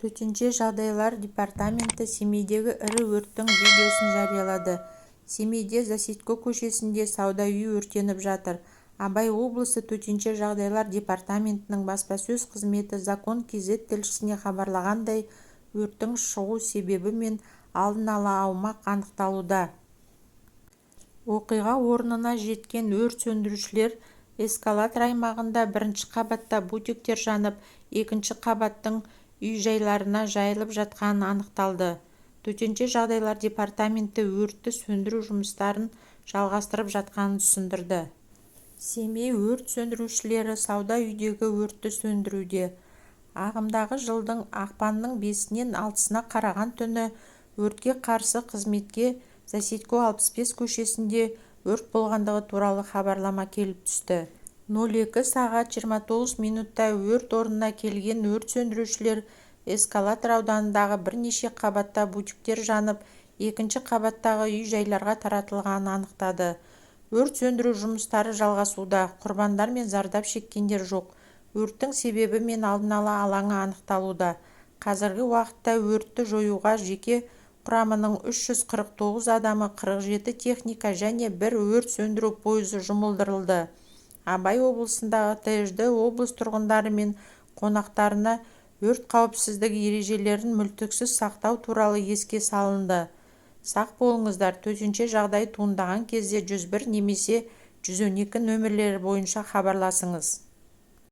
төтенше жағдайлар департаменті семейдегі ірі өрттің видеосын жариялады. Семейде Засядько көшесінде сауда үйі өртеніп жатыр. Абай облысы төтенше жағдайлар департаментінің баспасөз қызметі Закон.кз тілшісіне хабарлағандай, өрттің шығу себебі мен алдын ала аумақ анықталуда. Оқиға орнына жеткен өрт сөндірушілер эскалатор аймағында бірінші қабатта бутиктер жанып, екінші қабаттың үй-жайларына жайылып жатқанын анықталды. Төтенше жағдайлар департаменті өртті сөндіру жұмыстарын жалғастырып жатқанын түсіндірді. Семей өрт сөндірушілері сауда үйдегі өртті сөндіруде. Ағымдағы жылдың ақпанның 5-нен 6-сына қараған түні өртке қарсы қызметке Засядько 65 көшесінде өрт болғандығы туралы хабарлама келіп түсті. 02 сағат 29 минутта өрт орнына келген өрт сөндірушілер эскалатор ауданындағы бірнеше қабатта бутиктер жанып, екінші қабаттағы үй-жайларға таратылғанын анықтады. Өрт сөндіру жұмыстары жалғасуда, құрбандар мен зардап шеккендер жоқ. Өрттің себебі мен алдын ала алаңы анықталуда. Қазіргі уақытта өртті жоюға жеке құрамының 349 адамы, 47 техника және 1 өрт сөндіру пойызы жұмылдырылды. Абай облысындағы ТЖД облыс тұрғындары мен қонақтарына өрт қауіпсіздігі ережелерін мүлтіксіз сақтау туралы еске салынды. Сақ болыңыздар, төтенше жағдай туындаған кезде 101 немесе 112 нөмірлері бойынша хабарласыңыз.